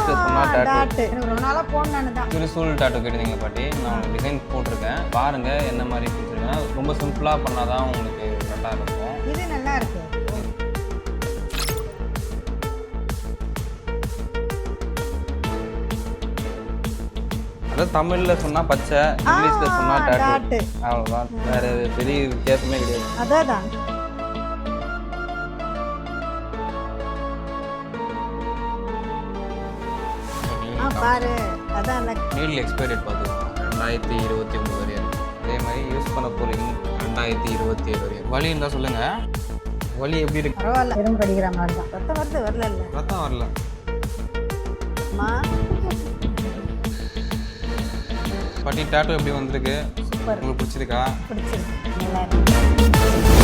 இங்கிலீஷ்ல சொன்னா டாட்டூ. எனக்கு ரொம்ப நாளா போடணும்னு தான். திருசூல் டாட்டூ கேட்டீங்க பாட்டி. நான் டிசைன் போட்டிருக்கேன், பாருங்க என்ன மாதிரி பிடிச்சிருக்கேன்னா. ரொம்ப சிம்பிளா பண்ணாதான் உங்களுக்கு கரெக்டாக இருக்கும். இது நல்லா இருக்கு. அதாவது தமிழ்ல சொன்னா பச்சை, இங்கிலீஷ்ல சொன்னா டாட்டூ. அவ்வளவுதான், வேற பெரிய வித்தியாசமே கிடையாது. அதான் பாரு. அதான் நீல் எக்ஸ்பைரி டேட் பார்த்துக்கோங்க, 2029 வரையும். அதே மாதிரி யூஸ் பண்ண போறீங்க 2027 வரையும். வலி இருந்தா சொல்லுங்க. வலி எப்படி இருக்கு? பரவாயில்ல, எறும்பு கடிக்கிற மாதிரி தான். ரத்தம் வருது, வரல இல்லை ரத்தம் வரல. பாட்டி டாட்டூ எப்படி வந்திருக்கு? சூப்பர். உங்களுக்கு பிடிச்சிருக்கா? பிடிச்சிருக்கு, நல்லா இருக்கு.